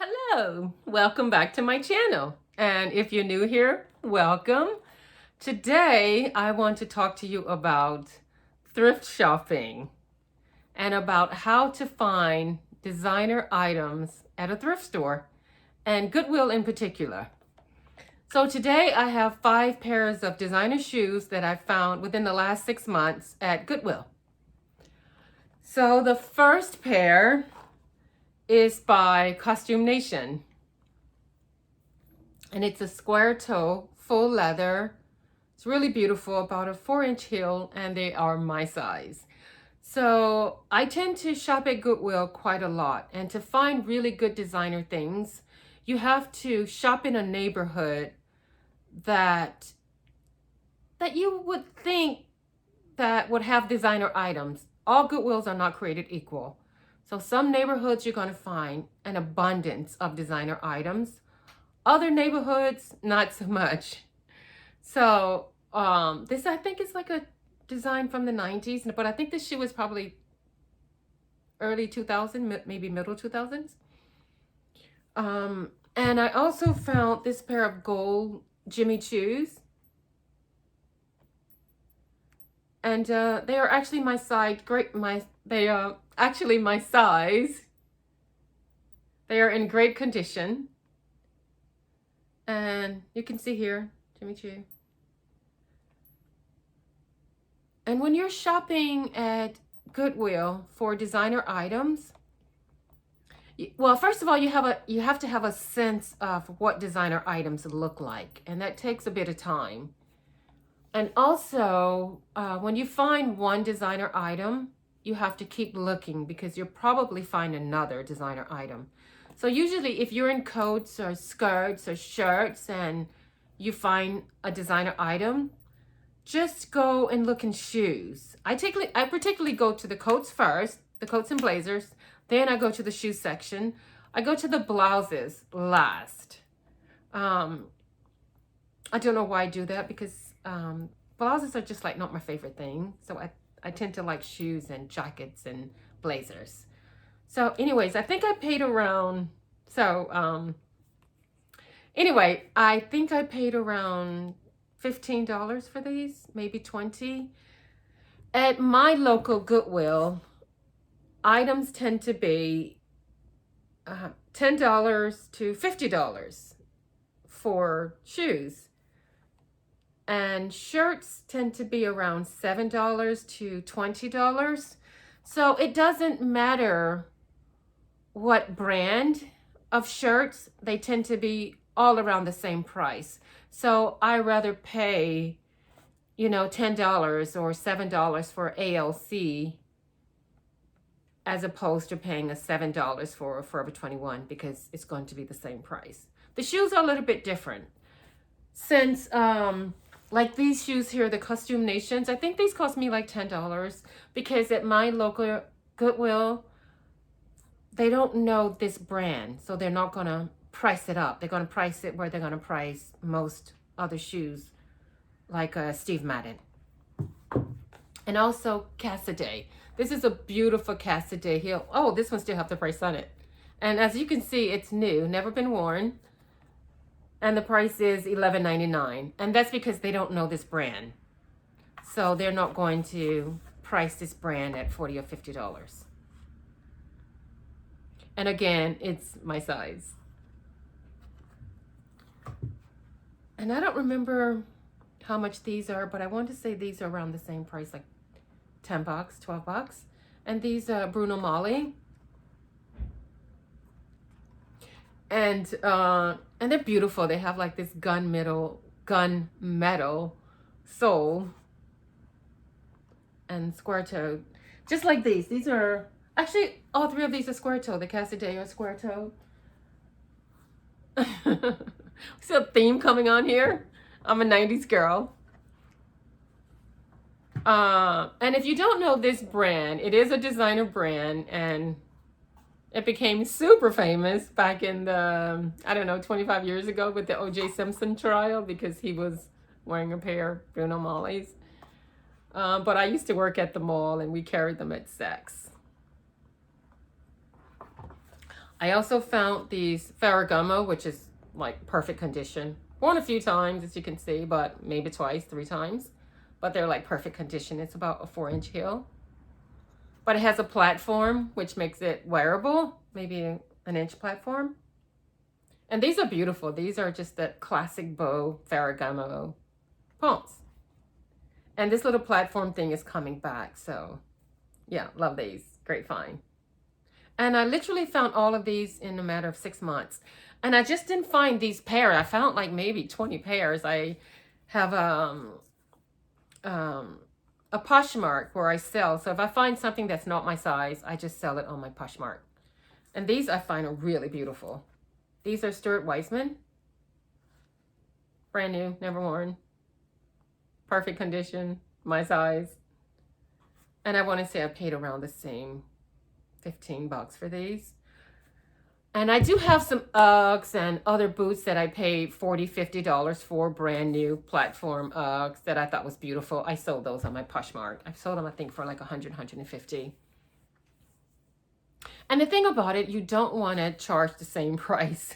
Hello, welcome back to my channel. And if you're new here, welcome. Today, I want to talk to you about thrift shopping and about how to find designer items at a thrift store and Goodwill in particular. So today I have 5 pairs of designer shoes that I found within the last 6 months at Goodwill. So the first pair is by Costume Nation. And it's a square toe, full leather. It's really beautiful, about a 4-inch heel, and they are my size. So I tend to shop at Goodwill quite a lot. And to find really good designer things, you have to shop in a neighborhood that you would think that would have designer items. All Goodwills are not created equal. So some neighborhoods you're going to find an abundance of designer items. Other neighborhoods, not so much. So this I think is like a design from the 90s, but I think this shoe was probably early 2000, maybe middle 2000s. And I also found this pair of gold Jimmy Choos. And they are actually my size. They are actually my size. They are in great condition. And you can see here, Jimmy Choo. And when you're shopping at Goodwill for designer items, well, first of all, you have to have a sense of what designer items look like, and that takes a bit of time. And also, when you find one designer item, you have to keep looking because you'll probably find another designer item. So usually if you're in coats or skirts or shirts and you find a designer item, just go and look in shoes. I particularly go to the coats first, the coats and blazers. Then I go to the shoe section. I go to the blouses last. I don't know why I do that because blouses are just like not my favorite thing. So I tend to like shoes and jackets and blazers. So anyways, I think I paid around, I think I paid around $15 for these, maybe 20. At my local Goodwill, items tend to be $10 to $50 for shoes. And shirts tend to be around $7 to $20. So it doesn't matter what brand of shirts, they tend to be all around the same price. So I rather pay, $10 or $7 for ALC as opposed to paying a $7 for Forever 21 because it's going to be the same price. The shoes are a little bit different. Since like these shoes here, the Costume Nations, I think these cost me like $10 because at my local Goodwill, they don't know this brand, so they're not going to price it up. They're going to price it where they're going to price most other shoes, like Steve Madden. And also Cassidy. This is a beautiful Cassidy heel. Oh, this one still have the price on it. And as you can see, it's new, never been worn. And the price is $11.99. And that's because they don't know this brand. So they're not going to price this brand at $40 or $50. And again, it's my size. And I don't remember how much these are, but I want to say these are around the same price, like $10, $12. And these are Bruno Magli. And they're beautiful. They have like this gunmetal sole and square toe, just like these. These are actually all 3 of these are square toe. The Cassidy are square toe. See a theme coming on here? I'm a 90s girl. And if you don't know this brand, it is a designer brand, and it became super famous back in the, 25 years ago with the O.J. Simpson trial because he was wearing a pair of Bruno Magli's. But I used to work at the mall and we carried them at Saks. I also found these Ferragamo, which is like perfect condition. Worn a few times, as you can see, but maybe twice, 3 times. But they're like perfect condition. It's about a 4-inch heel. But it has a platform, which makes it wearable, maybe an inch platform. And these are beautiful. These are just the classic bow Ferragamo pumps. And this little platform thing is coming back. So yeah, love these. Great find. And I literally found all of these in a matter of 6 months. And I just didn't find these pairs. I found like maybe 20 pairs. I have a Poshmark where I sell. So if I find something that's not my size, I just sell it on my Poshmark. And these I find are really beautiful. These are Stuart Weitzman. Brand new, never worn. Perfect condition, my size. And I want to say I paid around the same $15 for these. And I do have some Uggs and other boots that I paid $40, $50 for, brand new platform Uggs that I thought was beautiful. I sold those on my Poshmark. I've sold them, I think, for like 100, 150. And the thing about it, you don't want to charge the same price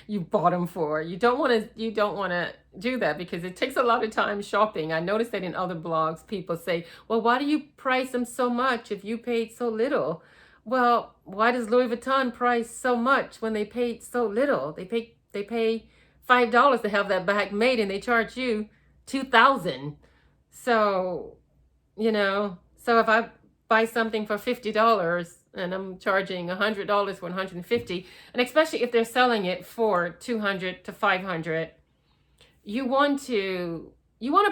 you bought them for. You don't want to do that because it takes a lot of time shopping. I noticed that in other blogs, people say, well, why do you price them so much if you paid so little? Well, why does Louis Vuitton price so much when they paid so little? They pay $5 to have that bag made and they charge you $2,000. So, so if I buy something for $50 and I'm charging $100 for 150, and especially if they're selling it for $200 to $500, you want to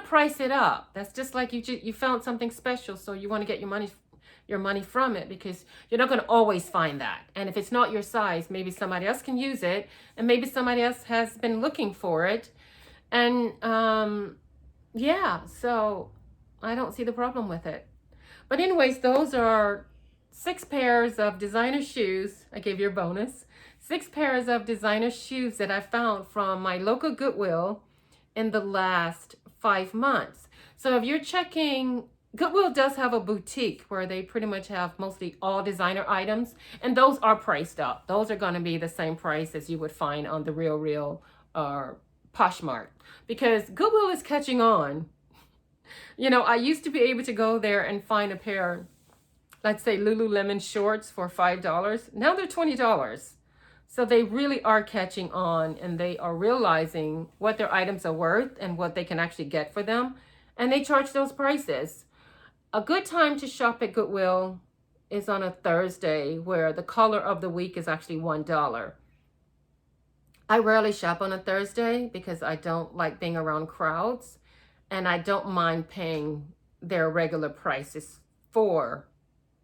price it up. That's just like you found something special, so you want to get your money from it because you're not going to always find that. And if it's not your size, maybe somebody else can use it, and maybe somebody else has been looking for it. And yeah, so I don't see the problem with it. But anyways, those are 6 pairs of designer shoes. I gave you a bonus. 6 pairs of designer shoes that I found from my local Goodwill in the last 5 months. So if you're checking, Goodwill does have a boutique where they pretty much have mostly all designer items, and those are priced up. Those are going to be the same price as you would find on the Real or Poshmark, because Goodwill is catching on. I used to be able to go there and find a pair, let's say Lululemon shorts for $5. Now they're $20. So they really are catching on, and they are realizing what their items are worth and what they can actually get for them. And they charge those prices. A good time to shop at Goodwill is on a Thursday, where the color of the week is actually $1. I rarely shop on a Thursday because I don't like being around crowds, and I don't mind paying their regular prices for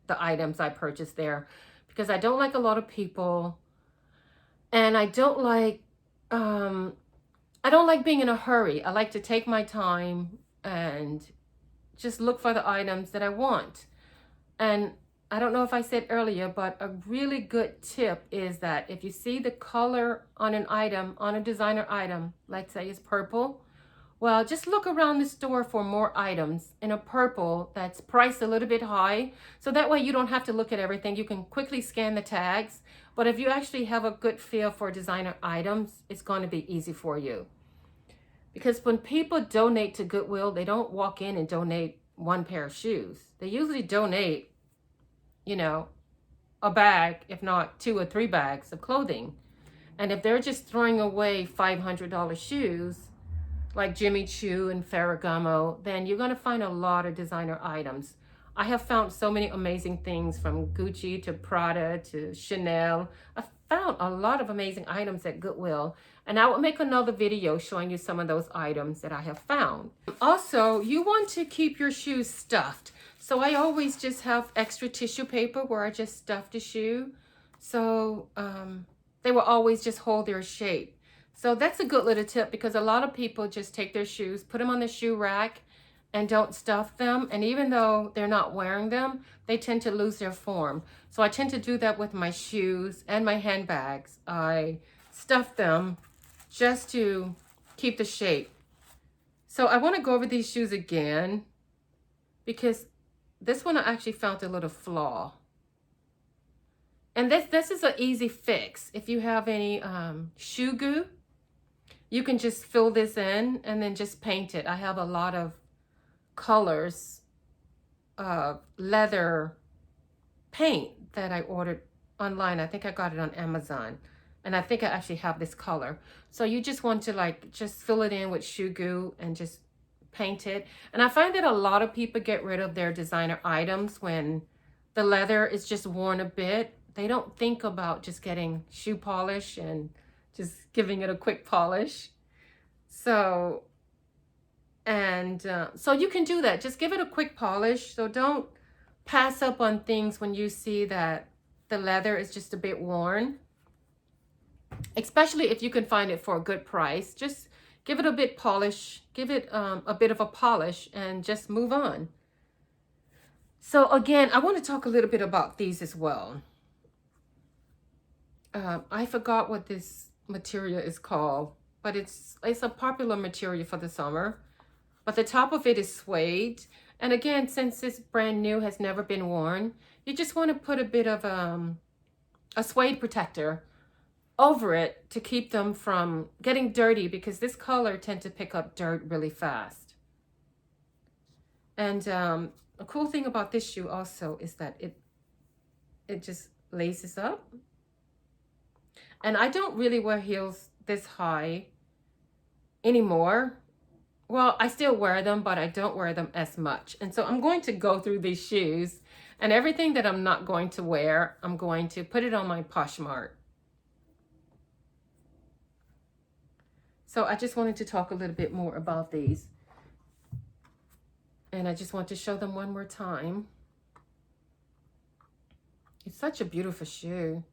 the items I purchase there, because I don't like a lot of people, and I don't like being in a hurry. I like to take my time and just look for the items that I want. And I don't know if I said earlier, but a really good tip is that if you see the color on an item, on a designer item, let's say it's purple, well, just look around the store for more items in a purple that's priced a little bit high. So that way you don't have to look at everything. You can quickly scan the tags. But if you actually have a good feel for designer items, it's going to be easy for you. Because when people donate to Goodwill, they don't walk in and donate 1 pair of shoes. They usually donate, a bag, if not 2 or 3 bags of clothing. And if they're just throwing away $500 shoes, like Jimmy Choo and Ferragamo, then you're going to find a lot of designer items. I have found so many amazing things, from Gucci to Prada to Chanel. I found a lot of amazing items at Goodwill, and I will make another video showing you some of those items that I have found. Also, you want to keep your shoes stuffed. So I always just have extra tissue paper where I just stuff the shoe. So they will always just hold their shape. So that's a good little tip, because a lot of people just take their shoes, put them on the shoe rack, and don't stuff them. And even though they're not wearing them, they tend to lose their form. So I tend to do that with my shoes and my handbags. I stuff them just to keep the shape. So I want to go over these shoes again, because this one I actually found a little flaw. And this is an easy fix. If you have any shoe goo, you can just fill this in and then just paint it. I have a lot of colors of leather paint that I ordered online. I think I got it on Amazon. And I think I actually have this color. So you just want to like just fill it in with shoe goo and just paint it. And I find that a lot of people get rid of their designer items when the leather is just worn a bit. They don't think about just getting shoe polish and just giving it a quick polish. So, so you can do that. Just give it a quick polish. So don't pass up on things when you see that the leather is just a bit worn. Especially if you can find it for a good price. Just give it a bit polish. Give it a bit of a polish and just move on. So again, I want to talk a little bit about these as well. I forgot what this material is called, but it's a popular material for the summer. But the top of it is suede. And again, since it's brand new, has never been worn, you just want to put a bit of a suede protector over it to keep them from getting dirty, because this color tends to pick up dirt really fast. And a cool thing about this shoe also is that it just laces up. And I don't really wear heels this high anymore. Well, I still wear them, but I don't wear them as much. And so I'm going to go through these shoes, and everything that I'm not going to wear, I'm going to put it on my Poshmark. So I just wanted to talk a little bit more about these. And I just want to show them one more time. It's such a beautiful shoe.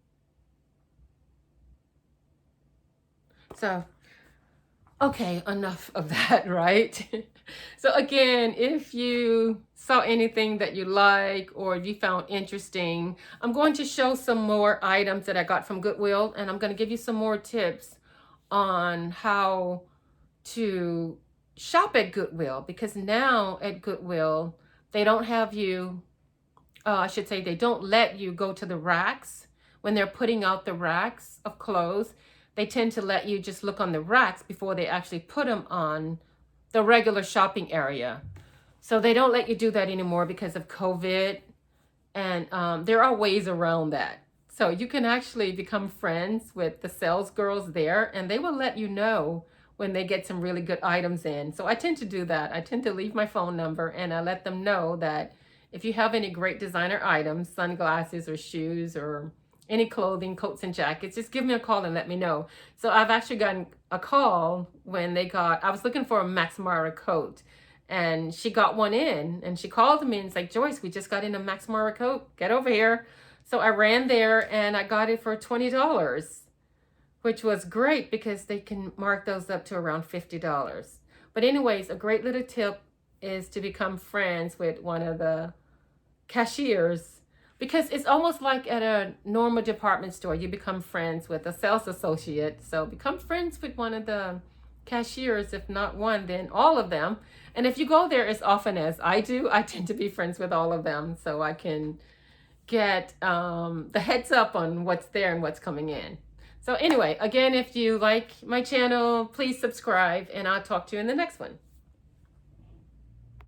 So, okay, enough of that, right? So again, if you saw anything that you like or you found interesting, I'm going to show some more items that I got from Goodwill, and I'm going to give you some more tips on how to shop at Goodwill, because now at Goodwill, they don't have you, I should say they don't let you go to the racks when they're putting out the racks of clothes. They tend to let you just look on the racks before they actually put them on the regular shopping area. So they don't let you do that anymore because of COVID. And there are ways around that. So you can actually become friends with the sales girls there, and they will let you know when they get some really good items in. So I tend to do that. I tend to leave my phone number, and I let them know that if you have any great designer items, sunglasses or shoes or any clothing, coats and jackets, just give me a call and let me know. So I've actually gotten a call when I was looking for a Max Mara coat, and she got one in, and she called me and it's like, Joyce, we just got in a Max Mara coat. Get over here. So I ran there and I got it for $20, which was great because they can mark those up to around $50. But anyways, a great little tip is to become friends with one of the cashiers, because it's almost like at a normal department store. You become friends with a sales associate. So become friends with one of the cashiers, if not one, then all of them. And if you go there as often as I do, I tend to be friends with all of them, so I can get the heads up on what's there and what's coming in. So anyway, again, if you like my channel, please subscribe, and I'll talk to you in the next one.